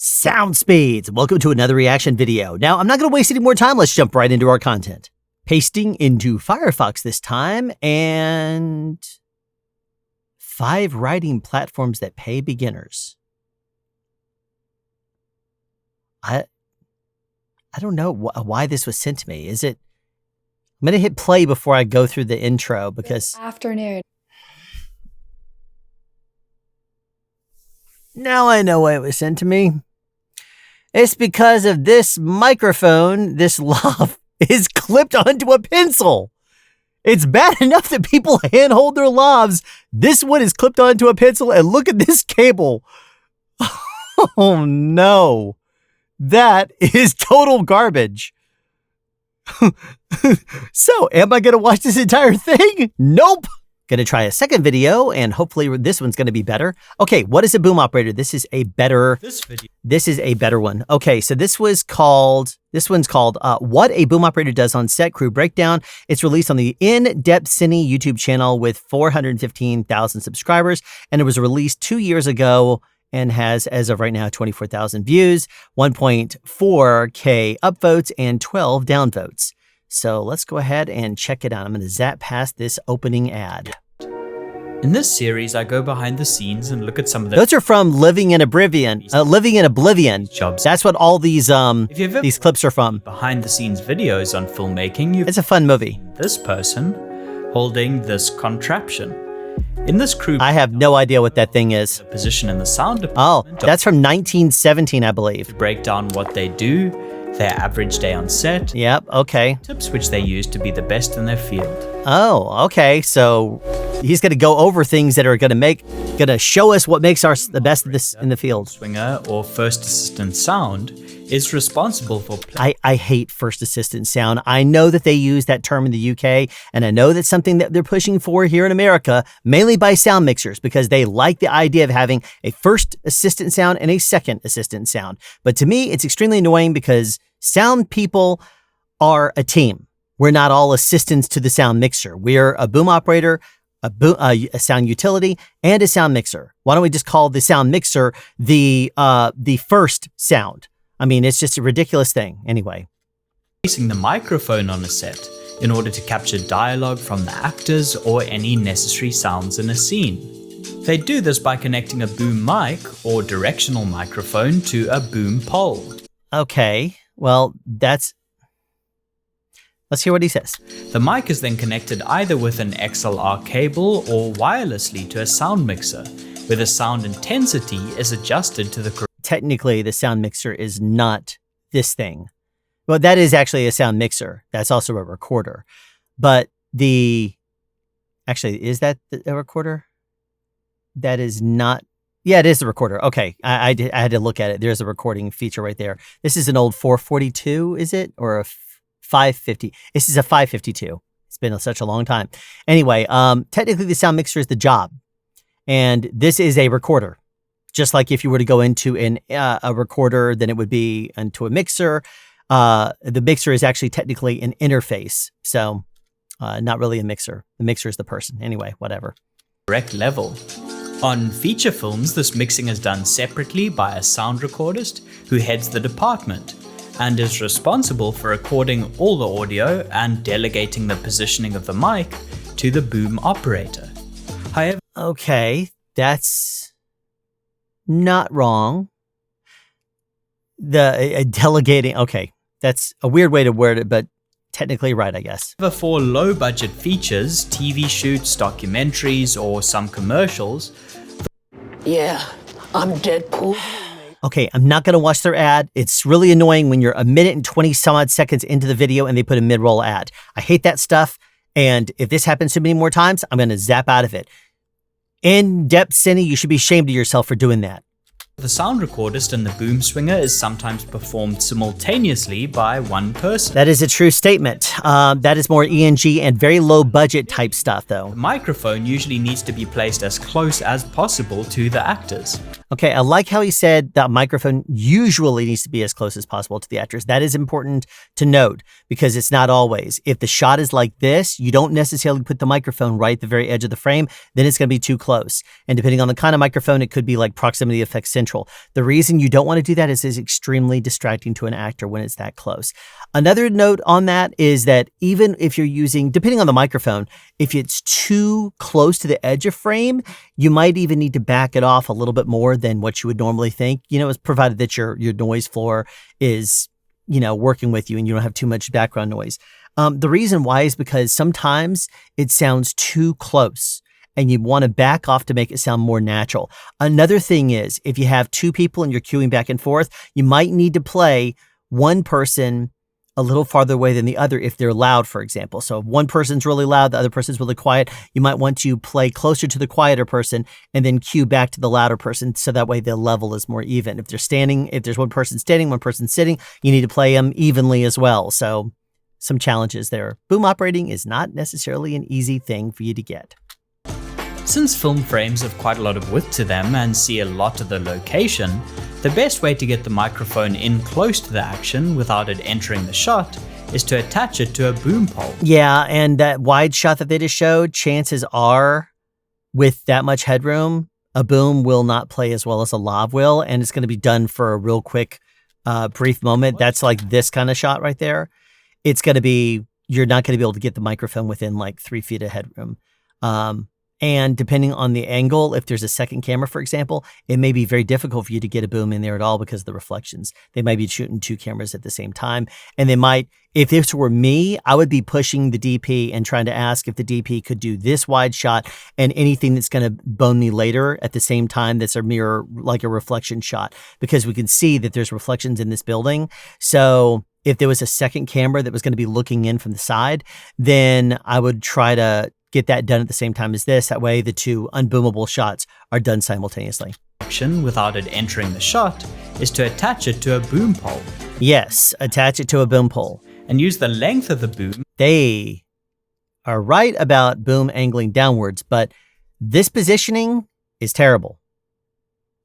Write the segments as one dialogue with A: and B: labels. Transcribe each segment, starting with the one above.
A: Sound speeds. Welcome to another reaction video. Now, I'm not going to waste any more time. Let's jump right into our content. Pasting into Firefox this time, and 5 writing platforms that pay beginners. I don't know why this was sent to me. I'm going to hit play before I go through the intro because...
B: Good afternoon.
A: Now I know why it was sent to me. It's because of this microphone. This lav is clipped onto a pencil. It's bad enough that people handhold their lavs. This one is clipped onto a pencil, and look at this cable. Oh no. That is total garbage. So, am I going to watch this entire thing? Nope. Going to try a second video, and hopefully this one's going to be better. Okay, what is a boom operator? This is a better one. Okay, so this one's called What a Boom Operator Does on Set, Crew Breakdown. It's released on the In Depth Cine YouTube channel with 415,000 subscribers, and it was released 2 years ago and has, as of right now, 24,000 views, 1.4K upvotes, and 12 downvotes. So let's go ahead and check it out. I'm going to zap past this opening ad.
C: In this series, I go behind the scenes and look at some of the...
A: Those are from Living in Oblivion.
C: Jobs.
A: That's what all these clips are from.
C: Behind the scenes videos on filmmaking,
A: it's a fun movie.
C: This person holding this contraption. In this crew...
A: I have no idea what that thing is.
C: Position in the sound department.
A: Oh, that's from 1917, I believe.
C: To break down what they do, their average day on set.
A: Yep, okay.
C: Tips which they use to be the best in their field.
A: Oh, okay. So he's going to go over things that are going to show us what makes us the best in the field.
C: Swinger or first assistant sound is responsible for...
A: I hate first assistant sound. I know that they use that term in the UK, and I know that's something that they're pushing for here in America, mainly by sound mixers, because they like the idea of having a first assistant sound and a second assistant sound. But to me, it's extremely annoying because sound people are a team. We're not all assistants to the sound mixer. We're a boom operator, a sound utility, and a sound mixer. Why don't we just call the sound mixer the first sound? I mean, it's just a ridiculous thing. Anyway.
C: Placing the microphone on a set in order to capture dialogue from the actors or any necessary sounds in a scene. They do this by connecting a boom mic or directional microphone to a boom pole.
A: Okay, well, let's hear what he says.
C: The mic is then connected either with an XLR cable or wirelessly to a sound mixer, where the sound intensity is adjusted to the...
A: Technically, the sound mixer is not this thing. Well, that is actually a sound mixer. That's also a recorder. But actually, is that a recorder? That is not... Yeah, it is the recorder. Okay, I had to look at it. There's a recording feature right there. This is an old 442, is it? Or a 550? This is a 552. It's been such a long time. Anyway, technically the sound mixer is the job. And this is a recorder. Just like if you were to go into a recorder, then it would be into a mixer. The mixer is actually technically an interface. So not really a mixer. The mixer is the person. Anyway, whatever.
C: Correct level. On feature films, this mixing is done separately by a sound recordist who heads the department and is responsible for recording all the audio and delegating the positioning of the mic to the boom operator. However,
A: okay, that's not wrong. The delegating, okay, that's a weird way to word it, but technically right, I guess.
C: For low budget features, TV shoots, documentaries, or some commercials.
D: Yeah, I'm Deadpool.
A: Okay, I'm not going to watch their ad. It's really annoying when you're a minute and 20 some odd seconds into the video and they put a mid-roll ad. I hate that stuff. And if this happens to me more times, I'm going to zap out of it. In Depth Cine, you should be ashamed of yourself for doing that.
C: The sound recordist and the boom swinger is sometimes performed simultaneously by one person.
A: That is a true statement. That is more ENG and very low budget type stuff, though.
C: The microphone usually needs to be placed as close as possible to the actors.
A: Okay, I like how he said that microphone usually needs to be as close as possible to the actors. That is important to note because it's not always. If the shot is like this, you don't necessarily put the microphone right at the very edge of the frame, then it's going to be too close. And depending on the kind of microphone, it could be like proximity effect centric central. The reason you don't want to do that is it's extremely distracting to an actor when it's that close. Another note on that is that even if you're using, depending on the microphone, if it's too close to the edge of frame, you might even need to back it off a little bit more than what you would normally think. It's provided that your noise floor is, working with you and you don't have too much background noise. The reason why is because sometimes it sounds too close and you want to back off to make it sound more natural. Another thing is, if you have two people and you're queuing back and forth, you might need to play one person a little farther away than the other if they're loud, for example. So if one person's really loud, the other person's really quiet, you might want to play closer to the quieter person and then cue back to the louder person so that way the level is more even. If there's one person standing, one person sitting, you need to play them evenly as well. So some challenges there. Boom operating is not necessarily an easy thing for you to get.
C: Since film frames have quite a lot of width to them and see a lot of the location, the best way to get the microphone in close to the action without it entering the shot is to attach it to a boom pole.
A: Yeah, and that wide shot that they just showed, chances are with that much headroom, a boom will not play as well as a lav will, and it's going to be done for a real quick, brief moment. That's like this kind of shot right there. It's going to be, you're not going to be able to get the microphone within like 3 feet of headroom. And depending on the angle, if there's a second camera, for example, it may be very difficult for you to get a boom in there at all because of the reflections. They might be shooting two cameras at the same time. And they might, if this were me, I would be pushing the DP and trying to ask if the DP could do this wide shot and anything that's going to bone me later at the same time that's a mirror, like a reflection shot, because we can see that there's reflections in this building. So if there was a second camera that was going to be looking in from the side, then I would try to get that done at the same time as this. That way the two unboomable shots are done simultaneously.
C: Action without it entering the shot is to attach it to a boom pole.
A: Yes, attach it to a boom pole.
C: And use the length of the boom.
A: They are right about boom angling downwards, but this positioning is terrible.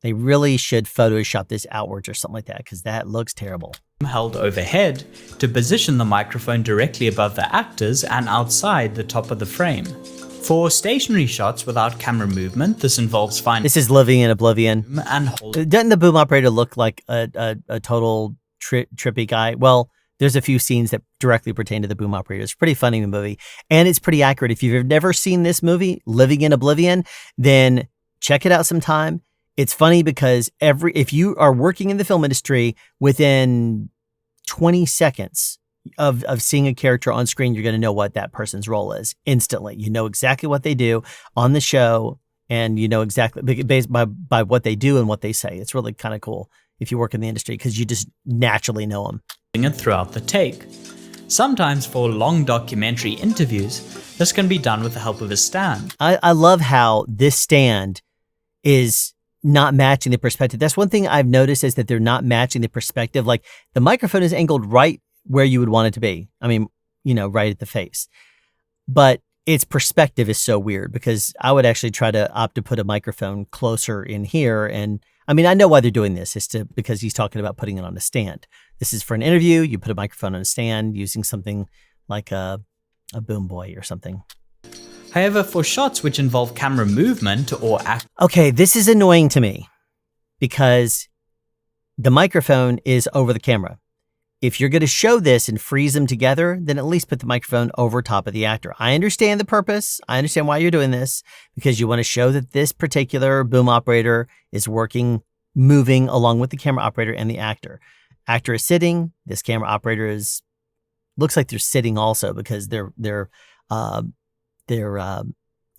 A: They really should Photoshop this outwards or something like that because that looks terrible.
C: Held overhead to position the microphone directly above the actors and outside the top of the frame. For stationary shots without camera movement, this involves finding...
A: This is living in oblivion.
C: And holding...
A: Doesn't the boom operator look like a total trippy guy? Well, there's a few scenes that directly pertain to the boom operator. It's pretty funny in the movie, and it's pretty accurate. If you've never seen this movie, Living in Oblivion, then check it out sometime. It's funny because if you are working in the film industry, within 20 seconds of seeing a character on screen, you're going to know what that person's role is instantly. You know exactly what they do on the show, and you know exactly based by what they do and what they say. It's really kind of cool if you work in the industry because you just naturally know them.
C: It throughout the take. Sometimes for long documentary interviews, this can be done with the help of a stand.
A: I love how this stand is not matching the perspective. That's one thing I've noticed is that they're not matching the perspective. Like the microphone is angled right where you would want it to be. I mean, right at the face. But its perspective is so weird because I would actually try to opt to put a microphone closer in here. And I mean, I know why they're doing this because he's talking about putting it on a stand. This is for an interview. You put a microphone on a stand using something like a boom boy or something.
C: However, for shots which involve camera movement or
A: okay, this is annoying to me because the microphone is over the camera. If you're going to show this and freeze them together, then at least put the microphone over top of the actor. I understand the purpose. I understand why you're doing this because you want to show that this particular boom operator is moving along with the camera operator and the actor. Actor is sitting. This camera operator looks like they're sitting also because they're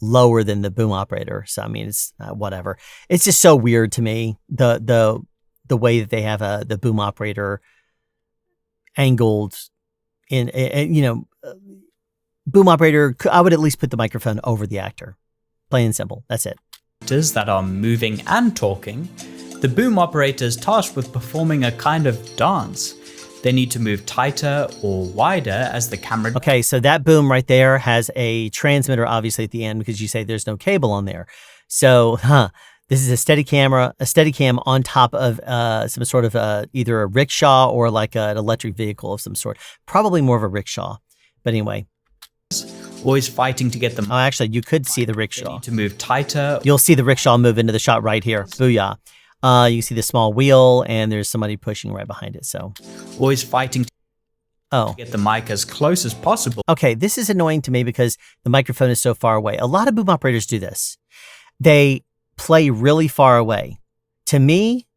A: lower than the boom operator. So, I mean, it's whatever. It's just so weird to me, the way that they have the boom operator angled in, boom operator. I would at least put the microphone over the actor. Plain and simple. That's it.
C: Actors that are moving and talking, the boom operator is tasked with performing a kind of dance. They need to move tighter or wider as the camera...
A: Okay, so that boom right there has a transmitter, obviously, at the end because you say there's no cable on there. So, this is a Steadicam on top of some sort of either a rickshaw or like an electric vehicle of some sort. Probably more of a rickshaw. But anyway.
C: Always fighting to get them...
A: Oh, actually, you could see the rickshaw.
C: They need to move tighter.
A: You'll see the rickshaw move into the shot right here. Booyah. You can see the small wheel, and there's somebody pushing right behind it. So,
C: always fighting to
A: oh,
C: get the mic as close as possible.
A: okay. This is annoying to me because the microphone is so far away. A lot of boom operators do this. They play really far away. To me,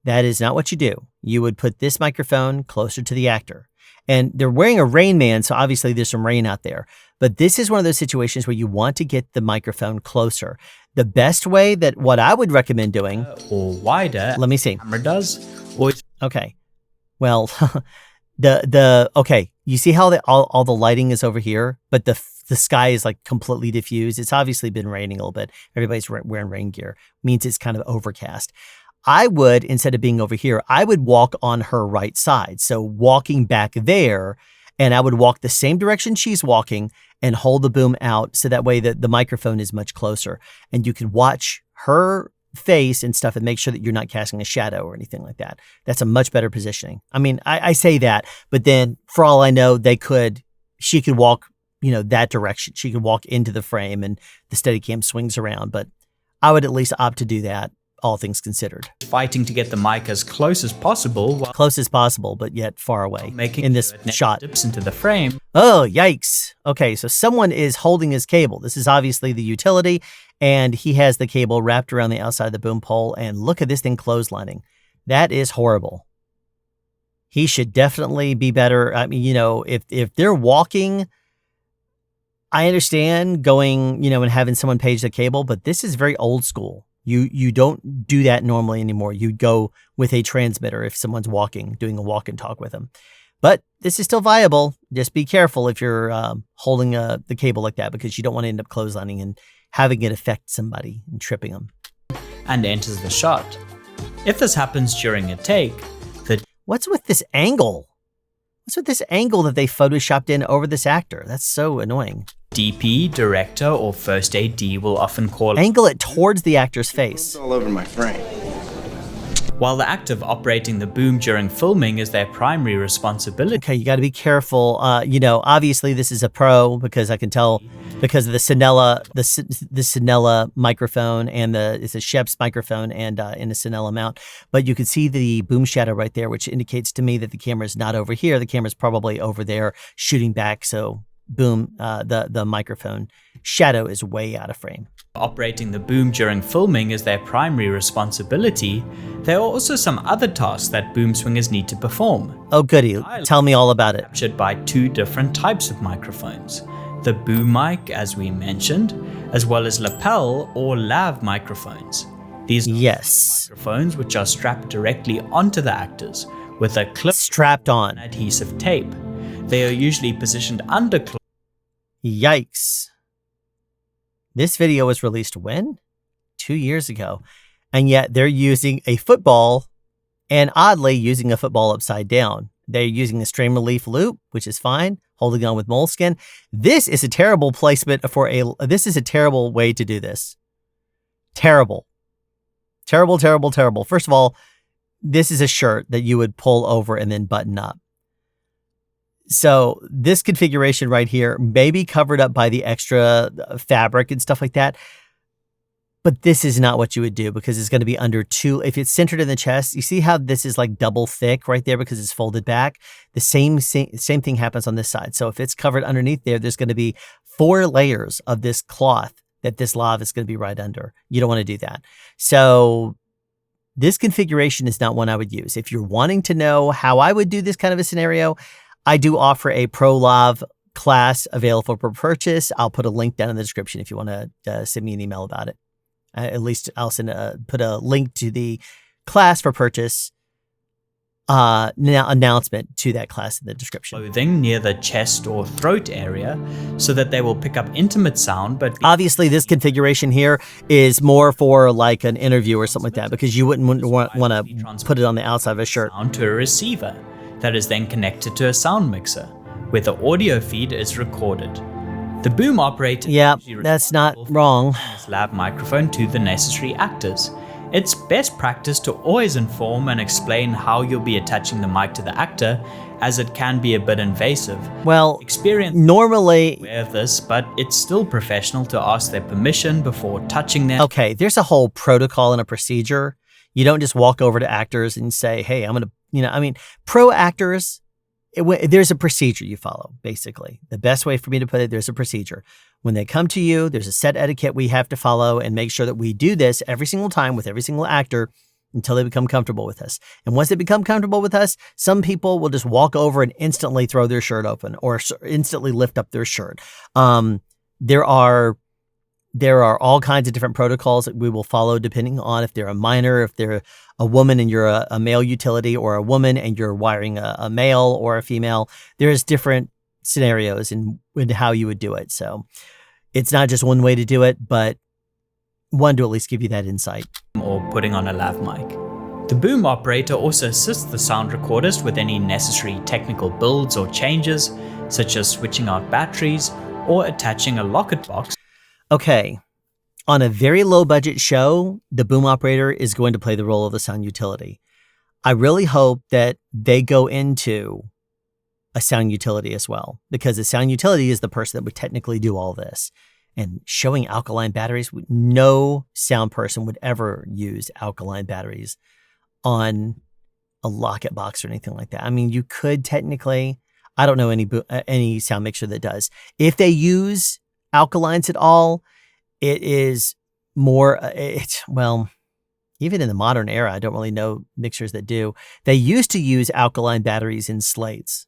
A: that is not what you do. You would put this microphone closer to the actor. And they're wearing a Rain Man, so obviously there's some rain out there. But this is one of those situations where you want to get the microphone closer. The best way that what I would recommend doing,
C: Or wider.
A: let me see.
C: Camera does. Always
A: Okay. Well, okay. You see how all the lighting is over here, but the sky is like completely diffused. It's obviously been raining a little bit. Everybody's wearing rain gear. Means it's kind of overcast. I would, instead of being over here, I would walk on her right side. So walking back there, and I would walk the same direction she's walking and hold the boom out so that way the microphone is much closer. And you could watch her face and stuff and make sure that you're not casting a shadow or anything like that. That's a much better positioning. I mean, I say that, but then for all I know, she could walk, that direction. She could walk into the frame and the Steadicam swings around, but I would at least opt to do that, all things considered.
C: fighting to get the mic as close as possible while
A: Close as possible, but yet far away
C: making
A: in this
C: sure it never
A: shot.
C: dips into the frame.
A: Oh, yikes. Okay, so someone is holding his cable. This is obviously the utility, and he has the cable wrapped around the outside of the boom pole, and look at this thing clotheslining. That is horrible. He should definitely be better. I mean, if they're walking, I understand going, and having someone page the cable, but this is very old school. You don't do that normally anymore. You go with a transmitter if someone's walking, doing a walk and talk with them. But this is still viable. Just be careful if you're holding the cable like that, because you don't want to end up clotheslining and having it affect somebody and tripping them.
C: And enters the shot. If this happens during a take, the
A: What's with this angle? What's with this angle that they photoshopped in over this actor? That's so annoying.
C: DP, director, or first AD will often call
A: Angle it towards the actor's face.
B: It's all over my frame.
C: while the act of operating the boom during filming is their primary responsibility.
A: Okay, you got to be careful. Obviously this is a pro because I can tell because of the Sinella, the Sinella microphone and it's a Shep's microphone and in a Sinella mount. But you can see the boom shadow right there, which indicates to me that the camera is not over here. The camera's probably over there shooting back. So boom, the microphone shadow is way out of frame.
C: Operating the boom during filming is their primary responsibility. There are also some other tasks that boom swingers need to perform.
A: Oh, goody. Tell me all about it.
C: Captured by two different types of microphones. The boom mic, as we mentioned, as well as lapel or lav microphones. These are
A: Yes.
C: microphones which are strapped directly onto the actors with a clip
A: Strapped on.
C: and adhesive tape. They are usually positioned under
A: Yikes. This video was released when? 2 years ago. And yet they're using a football and oddly using a football upside down. They're using a strain relief loop, which is fine, holding on with moleskin. This is a terrible placement this is a terrible way to do this. Terrible. Terrible, terrible, terrible. First of all, this is a shirt that you would pull over and then button up. So this configuration right here may be covered up by the extra fabric and stuff like that. But this is not what you would do because it's going to be under two. If it's centered in the chest, you see how this is like double thick right there because it's folded back. The same thing happens on this side. So if it's covered underneath there's going to be 4 layers of this cloth that this lav is going to be right under. You don't want to do that. So this configuration is not one I would use. If you're wanting to know how I would do this kind of a scenario, I do offer a Pro Lav class available for purchase. I'll put a link down in the description if you want to send me an email about it. At least I'll put a link to the class for purchase announcement to that class in the description.
C: clothing near the chest or throat area so that they will pick up intimate sound, but
A: Obviously, this configuration here is more for like an interview or something like that because you wouldn't want to put it on the outside of a shirt.
C: sound to a receiver that is then connected to a sound mixer where the audio feed is recorded. The boom operator
A: Yeah,
C: is usually
A: that's not
C: responsible for
A: wrong.
C: connecting this lab microphone to the necessary actors. It's best practice to always inform and explain how you'll be attaching the mic to the actor, as it can be a bit invasive.
A: Well,
C: Experience
A: normally,
C: aware of this, but it's still professional to ask their permission before touching them.
A: okay, there's a whole protocol and a procedure. You don't just walk over to actors and say, hey, I'm going to, pro actors, there's a procedure you follow, basically. The best way for me to put it, there's a procedure. When they come to you, there's a set etiquette we have to follow and make sure that we do this every single time with every single actor until they become comfortable with us. And once they become comfortable with us, some people will just walk over and instantly throw their shirt open or instantly lift up their shirt. There are all kinds of different protocols that we will follow depending on if they're a minor, if they're a woman and you're a male utility, or a woman and you're wiring a male or a female. There's different scenarios in how you would do it. So it's not just one way to do it, but one to at least give you that insight.
C: Or putting on a lav mic. The boom operator also assists the sound recordist with any necessary technical builds or changes, such as switching out batteries or attaching a locket box.
A: Okay, on a very low budget show, the boom operator is going to play the role of the sound utility. I really hope that they go into a sound utility as well, because the sound utility is the person that would technically do all this. And showing alkaline batteries, no sound person would ever use alkaline batteries on a locket box or anything like that. I mean, you could technically, I don't know any sound mixer that does. If they use alkalines at all, it is more, even in the modern era, I don't really know mixers that do. They used to use alkaline batteries in slates,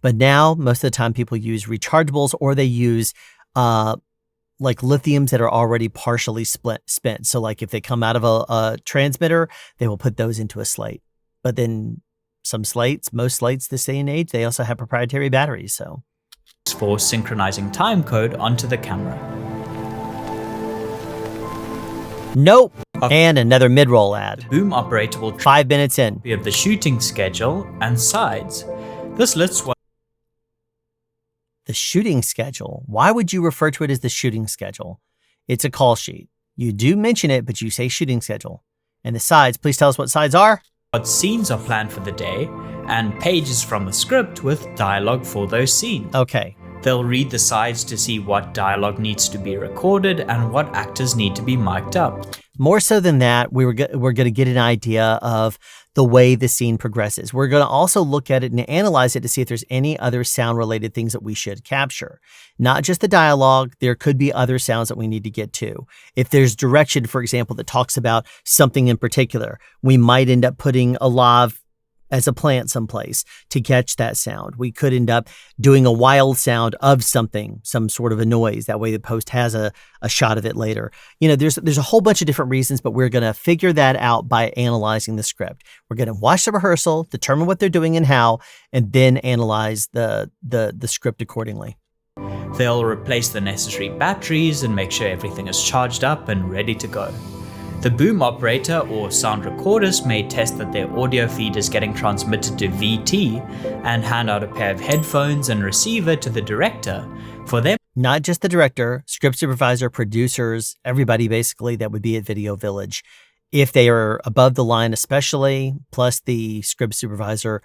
A: but now most of the time people use rechargeables, or they use like lithiums that are already partially spent. So like if they come out of a transmitter, they will put those into a slate. But then most slates this day and age, they also have proprietary batteries. So
C: for synchronizing time code onto the camera.
A: Nope. And another mid-roll ad.
C: Boom operator will
A: 5 minutes in.
C: of the shooting schedule and sides. This lists what
A: The shooting schedule. Why would you refer to it as the shooting schedule? It's a call sheet. You do mention it, but you say shooting schedule. And the sides, please tell us what sides are.
C: what scenes are planned for the day, and pages from the script with dialogue for those scenes.
A: Okay.
C: They'll read the sides to see what dialogue needs to be recorded and what actors need to be mic'd up.
A: More so than that, we're going to get an idea of the way the scene progresses. We're going to also look at it and analyze it to see if there's any other sound-related things that we should capture. Not just the dialogue, there could be other sounds that we need to get to. If there's direction, for example, that talks about something in particular, we might end up putting a lav as a plant someplace to catch that sound. We could end up doing a wild sound of something, some sort of a noise. That way the post has a shot of it later. You know, there's a whole bunch of different reasons, but we're going to figure that out by analyzing the script. We're going to watch the rehearsal, determine what they're doing and how, and then analyze the script accordingly.
C: They'll replace the necessary batteries and make sure everything is charged up and ready to go. The boom operator or sound recordist may test that their audio feed is getting transmitted to VT and hand out a pair of headphones and receiver to the director for them.
A: Not just the director, script supervisor, producers, everybody basically that would be at Video Village. If they are above the line especially, plus the script supervisor.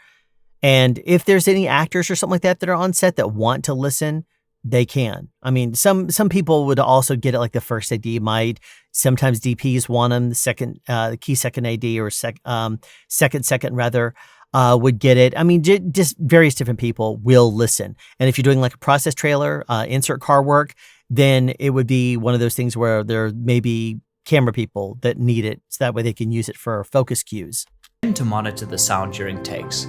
A: And if there's any actors or something like that are on set that want to listen, they can. I mean, some people would also get it like the first AD might. Sometimes DPs want them. The key second AD or second rather would get it. I mean, just various different people will listen. And if you're doing like a process trailer, insert car work, then it would be one of those things where there may be camera people that need it, so that way they can use it for focus cues.
C: To monitor the sound during takes.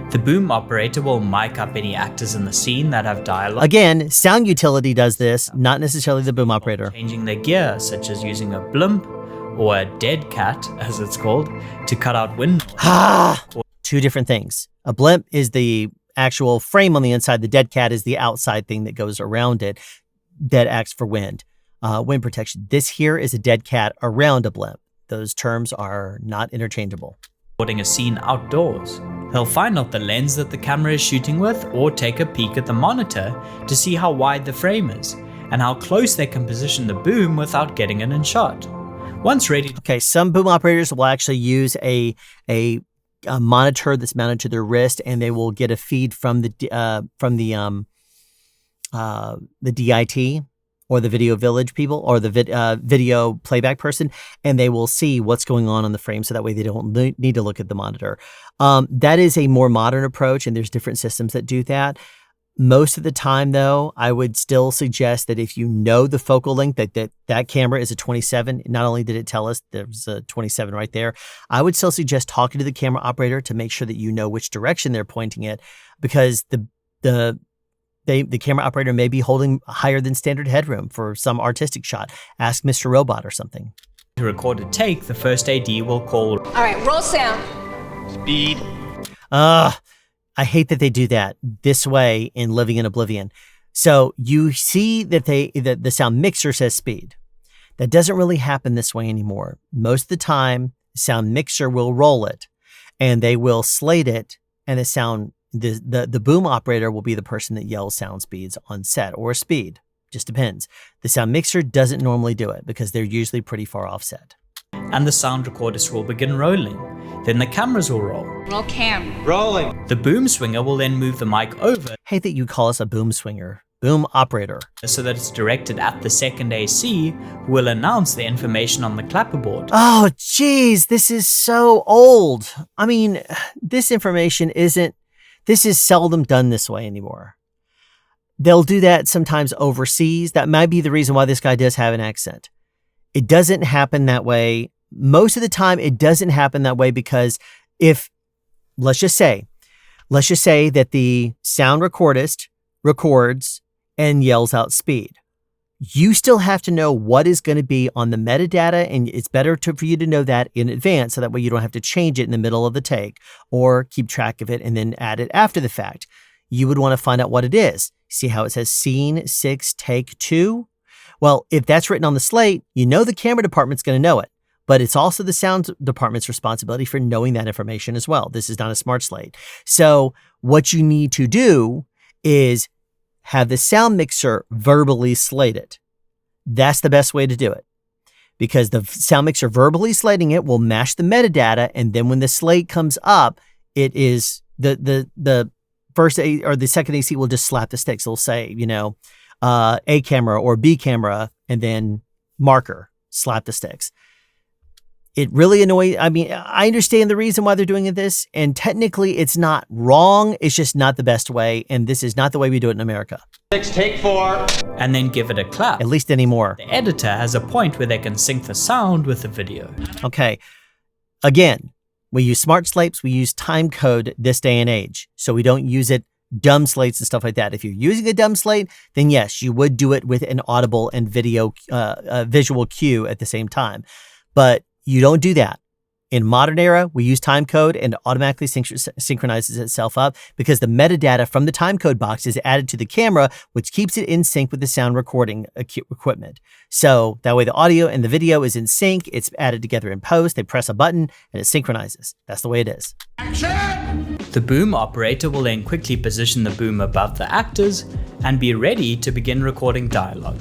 C: The boom operator will mic up any actors in the scene that have dialogue.
A: Again, sound utility does this, not necessarily the boom operator.
C: Changing their gear, such as using a blimp or a dead cat, as it's called, to cut out wind.
A: Two different things. A blimp is the actual frame on the inside. The dead cat is the outside thing that goes around it that acts for wind protection. This here is a dead cat around a blimp. Those terms are not interchangeable.
C: Recording a scene outdoors. They'll find out the lens that the camera is shooting with or take a peek at the monitor to see how wide the frame is and how close they can position the boom without getting it in shot. Once ready.
A: Okay, some boom operators will actually use a monitor that's mounted to their wrist, and they will get a feed from the DIT or the video village people or the video playback person, and they will see what's going on the frame, so that way they don't need to look at the monitor. That is a more modern approach, and there's different systems that do that. Most of the time, though, I would still suggest that if you know the focal length, that camera is a 27, not only did it tell us there's a 27 right there, I would still suggest talking to the camera operator to make sure that you know which direction they're pointing it, because the camera operator may be holding higher than standard headroom for some artistic shot. Ask Mr. Robot or something.
C: To record a take, the first AD will call,
B: All right, roll sound.
C: speed.
A: I hate that they do that this way in Living in Oblivion. So you see that the sound mixer says speed. That doesn't really happen this way anymore. Most of the time, the sound mixer will roll it, and they will slate it, and the boom operator will be the person that yells sound speeds on set, or speed. Just depends. The sound mixer doesn't normally do it because they're usually pretty far offset.
C: And the sound recordist will begin rolling. Then the cameras will roll.
B: Roll cam.
E: Rolling.
C: The boom swinger will then move the mic over
A: Hate that you call us a boom swinger. Boom operator.
C: so that it's directed at the second AC, who will announce the information on the clapperboard.
A: Oh, geez, this is so old. I mean, this is seldom done this way anymore. They'll do that sometimes overseas. That might be the reason why this guy does have an accent. It doesn't happen that way. Most of the time, it doesn't happen that way because let's just say that the sound recordist records and yells out speed. You still have to know what is going to be on the metadata, and it's better for you to know that in advance, so that way you don't have to change it in the middle of the take or keep track of it and then add it after the fact. You would want to find out what it is. See how it says scene 6, take 2? Well, if that's written on the slate, you know the camera department's going to know it, but it's also the sound department's responsibility for knowing that information as well. This is not a smart slate. So what you need to do is have the sound mixer verbally slate it. That's the best way to do it, because the sound mixer verbally slating it will mash the metadata, and then when the slate comes up, it is the first or the second AC will just slap the sticks. It'll say, A camera or B camera, and then marker, slap the sticks. It really annoys. I mean, I understand the reason why they're doing this, and technically it's not wrong. It's just not the best way, and this is not the way we do it in America.
E: 6, take 4.
C: And then give it a clap.
A: At least anymore.
C: The editor has a point where they can sync the sound with the video.
A: Okay. Again, we use smart slates. We use time code this day and age, so we don't use it dumb slates and stuff like that. If you're using a dumb slate, then yes, you would do it with an audible and video visual cue at the same time. But you don't do that. In modern era, we use time code, and it automatically synchronizes itself up because the metadata from the time code box is added to the camera, which keeps it in sync with the sound recording equipment. So that way the audio and the video is in sync. It's added together in post. They press a button and it synchronizes. That's the way it is.
C: The boom operator will then quickly position the boom above the actors and be ready to begin recording dialogue.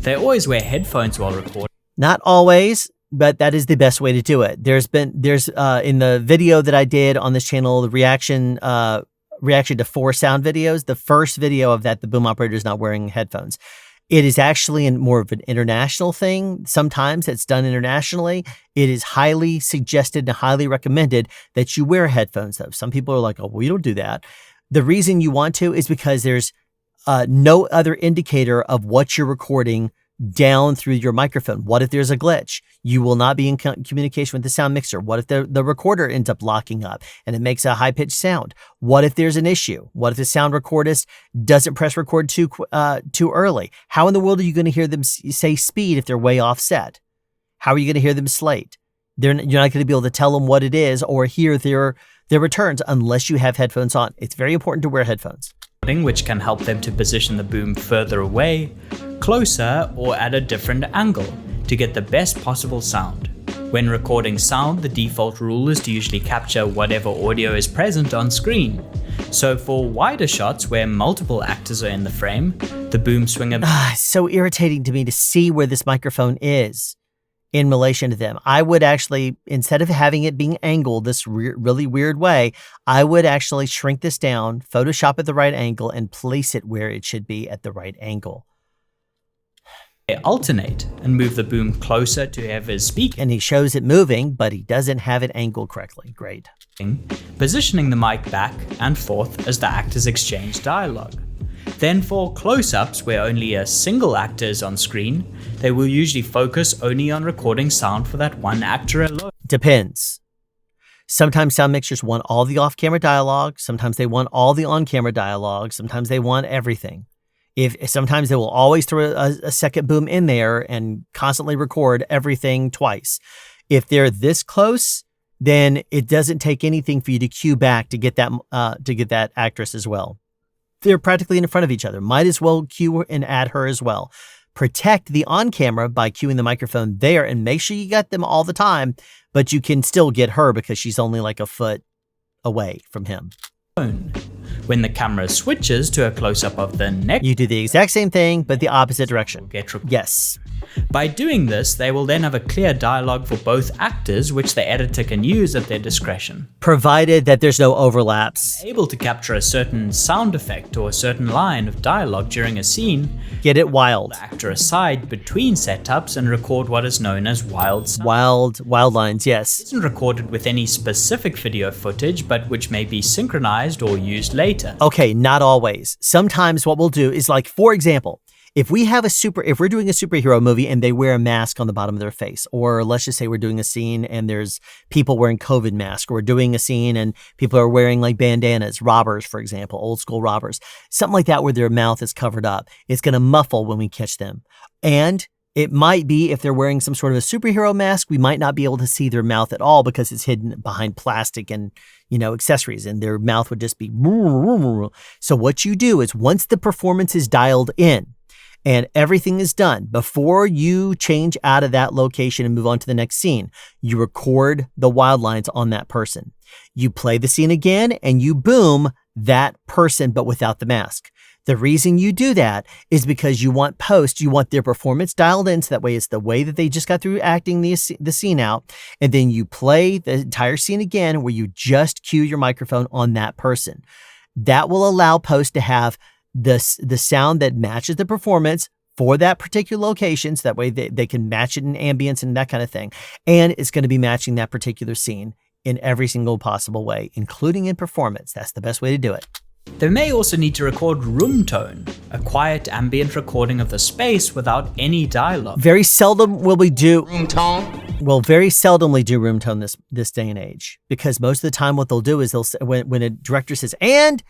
C: They always wear headphones while recording.
A: Not always, but that is the best way to do it. There's in the video that I did on this channel, the reaction to 4 sound videos, the first video of that, the boom operator is not wearing headphones. It is actually more of an international thing. Sometimes it's done internationally. It is highly suggested and highly recommended that you wear headphones, though. Some people are like, oh, well, you don't do that. The reason you want to is because there's no other indicator of what you're recording down through your microphone. What if there's a glitch? You will not be in communication with the sound mixer. What if the recorder ends up locking up and it makes a high-pitched sound? What if there's an issue? What if the sound recordist doesn't press record too early? How in the world are you going to hear them say speed if they're way offset? How are you going to hear them slate? You're not going to be able to tell them what it is or hear their returns unless you have headphones on. It's very important to wear headphones.
C: Which can help them to position the boom further away, closer, or at a different angle to get the best possible sound. When recording sound, the default rule is to usually capture whatever audio is present on screen. So for wider shots where multiple actors are in the frame, the boom swinger...
A: It's so irritating to me to see where this microphone is in relation to them. I would actually, instead of having it being angled this really weird way, I would actually shrink this down, Photoshop at the right angle, and place it where it should be at the right angle.
C: They alternate and move the boom closer to whoever is speaking,
A: And he shows it moving, but he doesn't have it angled correctly. Great.
C: positioning the mic back and forth as the actors exchange dialogue. Then for close-ups where only a single actor is on screen, they will usually focus only on recording sound for that one actor alone.
A: Depends. Sometimes sound mixers want all the off-camera dialogue. Sometimes they want all the on-camera dialogue. Sometimes they want everything. Sometimes they will always throw a second boom in there and constantly record everything twice. If they're this close, then it doesn't take anything for you to cue back to get that actress as well. They're practically in front of each other. Might as well cue and add her as well. Protect the on-camera by cueing the microphone there and make sure you got them all the time, but you can still get her because she's only like a foot away from him.
C: When the camera switches to a close-up of the neck,
A: You do the exact same thing, but the opposite direction. Yes.
C: By doing this, they will then have a clear dialogue for both actors, which the editor can use at their discretion.
A: Provided that there's no overlaps.
C: Able to capture a certain sound effect or a certain line of dialogue during a scene,
A: Get it wild.
C: the actor aside between setups and record what is known as wild sound.
A: Wild lines, yes.
C: Isn't recorded with any specific video footage, but which may be synchronized or used later.
A: Okay, not always. Sometimes what we'll do is, like, for example, if we're doing a superhero movie and they wear a mask on the bottom of their face, or let's just say we're doing a scene and there's people wearing COVID masks, or we're doing a scene and people are wearing like bandanas, robbers, for example, old school robbers, something like that where their mouth is covered up, it's going to muffle when we catch them. And it might be if they're wearing some sort of a superhero mask, we might not be able to see their mouth at all because it's hidden behind plastic and, accessories, and their mouth would just be. So what you do is once the performance is dialed in, and everything is done, before you change out of that location and move on to the next scene, you record the wild lines on that person. You play the scene again and you boom that person, but without the mask. The reason you do that is because you want their performance dialed in, so that way it's the way that they just got through acting the scene out, and then you play the entire scene again where you just cue your microphone on that person. That will allow post to have the sound that matches the performance for that particular location, so that way they can match it in ambience and that kind of thing. And it's going to be matching that particular scene in every single possible way, including in performance. That's the best way to do it.
C: They may also need to record room tone, a quiet ambient recording of the space without any dialogue.
A: Very seldom will we do
D: Room tone.
A: Well, very seldomly do room tone this day and age, because most of the time what they'll do is when a director says and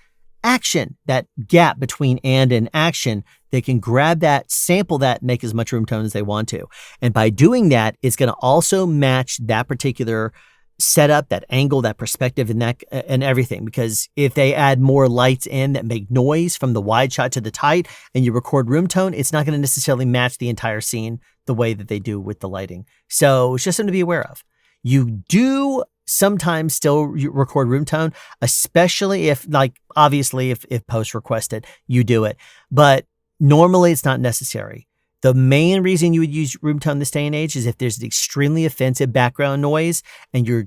A: action, that gap between and action, they can grab that, sample that, make as much room tone as they want to. And by doing that, it's going to also match that particular setup, that angle, that perspective, and everything. Because if they add more lights in that make noise from the wide shot to the tight, and you record room tone, it's not going to necessarily match the entire scene the way that they do with the lighting. So it's just something to be aware of. You do sometimes still record room tone, especially if, like, obviously if post requested, you do it. But normally it's not necessary. The main reason you would use room tone this day and age is if there's an extremely offensive background noise and you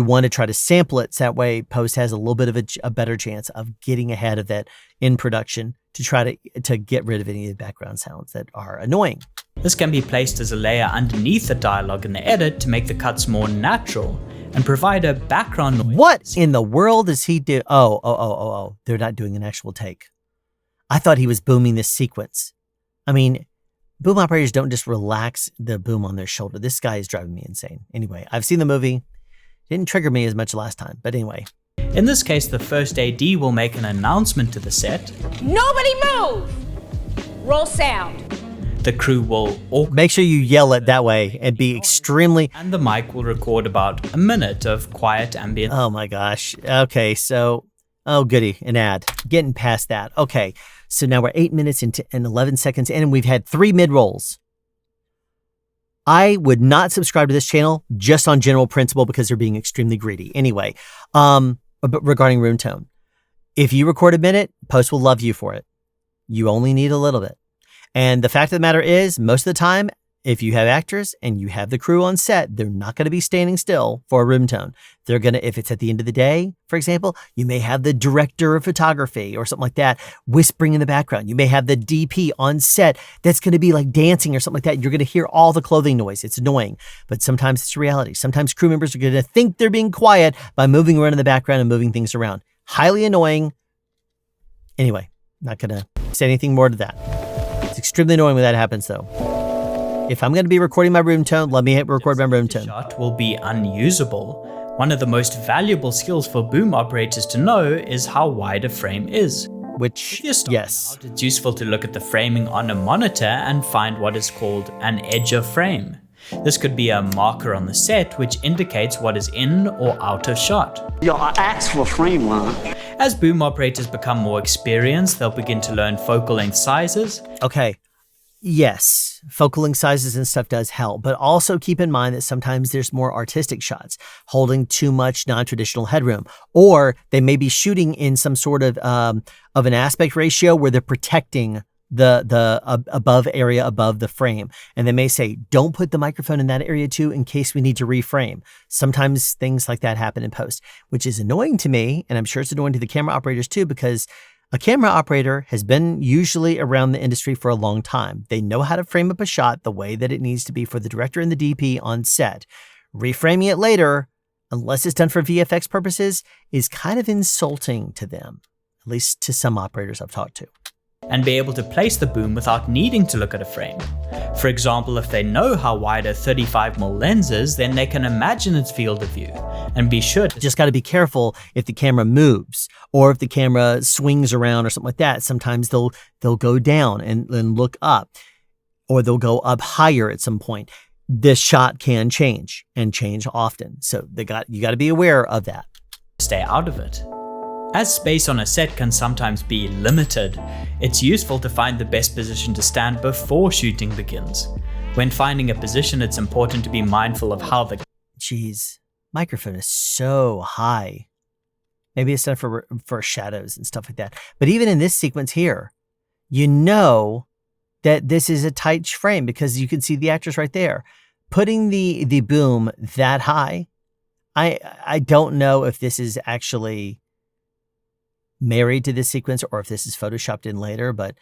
A: want to try to sample it, so that way post has a little bit of a better chance of getting ahead of that in production to try to get rid of any of the background sounds that are annoying.
C: This can be placed as a layer underneath the dialogue in the edit to make the cuts more natural and provide a background noise.
A: What in the world does he do? Oh, they're not doing an actual take. I thought he was booming this sequence. I mean, boom operators don't just relax the boom on their shoulder. This guy is driving me insane. Anyway, I've seen the movie. Didn't trigger me as much last time, but anyway.
C: In this case, the first AD will make an announcement to the set.
B: Nobody move! Roll sound.
C: The crew will
A: Make sure you yell it that way and be extremely...
C: And the mic will record about a minute of quiet ambient.
A: Oh my gosh. Okay, so... Oh, goody. An ad. Getting past that. Okay, so now we're 8 minutes and 11 seconds in, and we've had 3 mid-rolls. I would not subscribe to this channel just on general principle because they're being extremely greedy. Anyway, but regarding room tone, if you record a minute, post will love you for it. You only need a little bit. And the fact of the matter is, most of the time, if you have actors and you have the crew on set, they're not going to be standing still for a room tone. They're going to, if it's at the end of the day, for example, you may have the director of photography or something like that whispering in the background. You may have the DP on set that's going to be like dancing or something like that. You're going to hear all the clothing noise. It's annoying, but sometimes it's reality. Sometimes crew members are going to think they're being quiet by moving around in the background and moving things around. Highly annoying. Anyway, not going to say anything more to that. It's extremely annoying when that happens, though. If I'm going to be recording my room tone, let me record my room tone.
C: Shot will be unusable. One of the most valuable skills for boom operators to know is how wide a frame is.
A: Which,
C: If you're starting
A: yes.
C: out, it's useful to look at the framing on a monitor and find what is called an edge of frame. This could be a marker on the set which indicates what is in or out of shot.
E: Yo, I asked for frame line.
C: As boom operators become more experienced, they'll begin to learn focal length sizes.
A: Okay. Yes, focal length sizes and stuff does help, but also keep in mind that sometimes there's more artistic shots holding too much non-traditional headroom, or they may be shooting in some sort of an aspect ratio where they're protecting the above area above the frame. And they may say, don't put the microphone in that area too, in case we need to reframe. Sometimes things like that happen in post, which is annoying to me. And I'm sure it's annoying to the camera operators too, because a camera operator has been usually around the industry for a long time. They know how to frame up a shot the way that it needs to be for the director and the DP on set. Reframing it later, unless it's done for VFX purposes, is kind of insulting to them, at least to some operators I've talked to.
C: And be able to place the boom without needing to look at a frame. For example, if they know how wide a 35mm lens is, then they can imagine its field of view and be sure to
A: Just got to be careful if the camera moves or if the camera swings around or something like that. Sometimes they'll go down and look up, or they'll go up higher at some point. This shot can change and change often. So you got to be aware of that.
C: stay out of it. As space on a set can sometimes be limited, it's useful to find the best position to stand before shooting begins. When finding a position, it's important to be mindful of how the
A: Jeez, microphone is so high. Maybe it's done for shadows and stuff like that. But even in this sequence here, you know that this is a tight frame because you can see the actors right there. Putting the boom that high, I don't know if this is actually married to this sequence or if this is photoshopped in later, but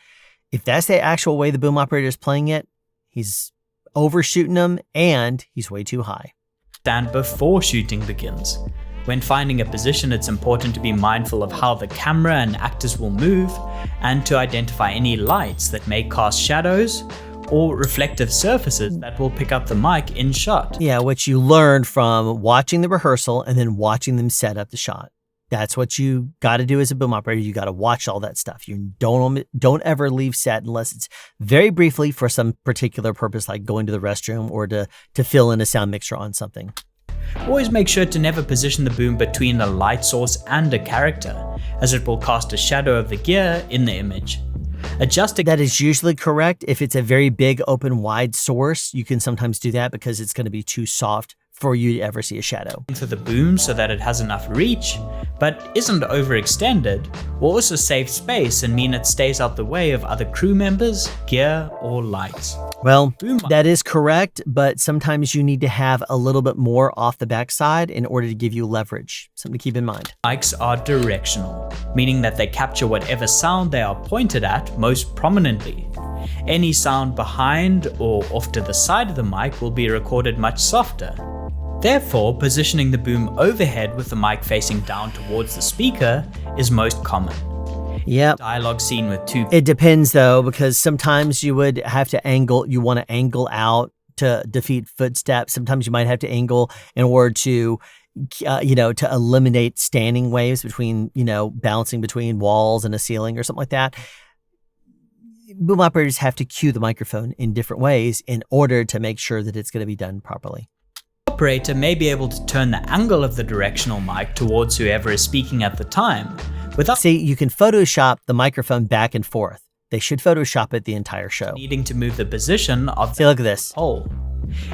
A: if that's the actual way the boom operator is playing it, he's overshooting them and he's way too high.
C: stand before shooting begins. When finding a position, it's important to be mindful of how the camera and actors will move and to identify any lights that may cast shadows or reflective surfaces that will pick up the mic in shot.
A: Yeah, which you learned from watching the rehearsal and then watching them set up the shot. That's what you got to do as a boom operator. You got to watch all that stuff. You don't ever leave set unless it's very briefly for some particular purpose, like going to the restroom or to fill in a sound mixer on something.
C: Always make sure to never position the boom between a light source and a character, as it will cast a shadow of the gear in the image. Adjusting
A: That is usually correct. If it's a very big, open, wide source, you can sometimes do that because it's going to be too soft for you to ever see a shadow.
C: for the boom so that it has enough reach, but isn't overextended, will also save space and mean it stays out the way of other crew members, gear, or lights.
A: Well,
C: Boom.
A: that is correct, but sometimes you need to have a little bit more off the backside in order to give you leverage. Something to keep in mind.
C: Mics are directional, meaning that they capture whatever sound they are pointed at most prominently. Any sound behind or off to the side of the mic will be recorded much softer. Therefore, positioning the boom overhead with the mic facing down towards the speaker is most common.
A: Yep.
C: Dialogue scene with two
A: It depends though, because sometimes you would have to you want to angle out to defeat footsteps. Sometimes you might have to angle in order to, to eliminate standing waves between, bouncing between walls and a ceiling or something like that. Boom operators have to cue the microphone in different ways in order to make sure that it's going to be done properly.
C: operator may be able to turn the angle of the directional mic towards whoever is speaking at the time, without
A: See, you can Photoshop the microphone back and forth. They should Photoshop it the entire show.
C: needing to move the position of
A: See, look at this.
C: the pole.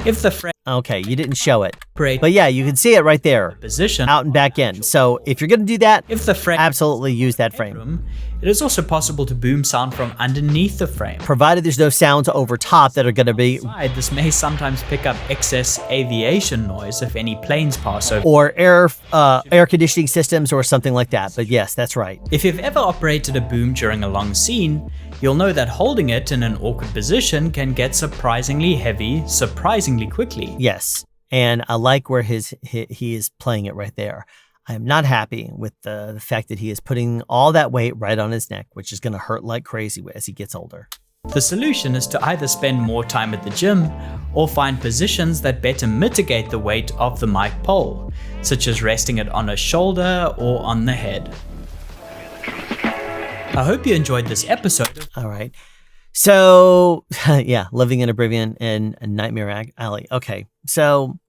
C: If the frame
A: Okay, you didn't show it.
C: operates
A: But yeah, you can see it right there,
C: position
A: out and back in. So if you're going to do that,
C: if the frame
A: absolutely use that frame.
C: room, it is also possible to boom sound from underneath the frame.
A: Provided there's no sounds over top that are going to be,
C: This may sometimes pick up excess aviation noise if any planes pass over.
A: or air conditioning systems or something like that. But yes, that's right.
C: If you've ever operated a boom during a long scene, you'll know that holding it in an awkward position can get surprisingly heavy surprisingly quickly.
A: Yes. And I like where he is playing it right there. I am not happy with the fact that he is putting all that weight right on his neck, which is going to hurt like crazy as he gets older.
C: The solution is to either spend more time at the gym or find positions that better mitigate the weight of the mic pole, such as resting it on a shoulder or on the head. I hope you enjoyed this episode.
A: All right. So, yeah, living in Oblivion and Nightmare Alley. Okay. So,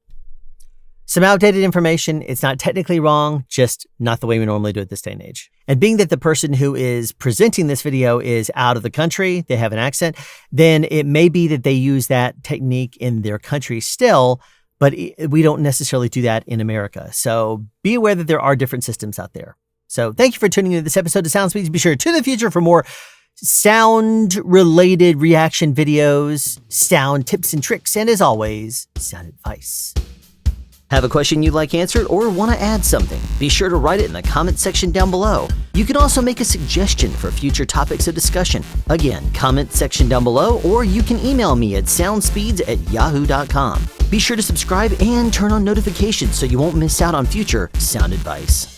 A: some outdated information. It's not technically wrong, just not the way we normally do it this day and age. And being that the person who is presenting this video is out of the country, they have an accent, then it may be that they use that technique in their country still, but we don't necessarily do that in America. So be aware that there are different systems out there. So thank you for tuning into this episode of Sound Speeds. Be sure to tune in the future for more sound-related reaction videos, sound tips and tricks, and as always, sound advice. Have a question you'd like answered or want to add something? Be sure to write it in the comment section down below. You can also make a suggestion for future topics of discussion. Again, comment section down below, or you can email me at soundspeeds@yahoo.com. Be sure to subscribe and turn on notifications so you won't miss out on future sound advice.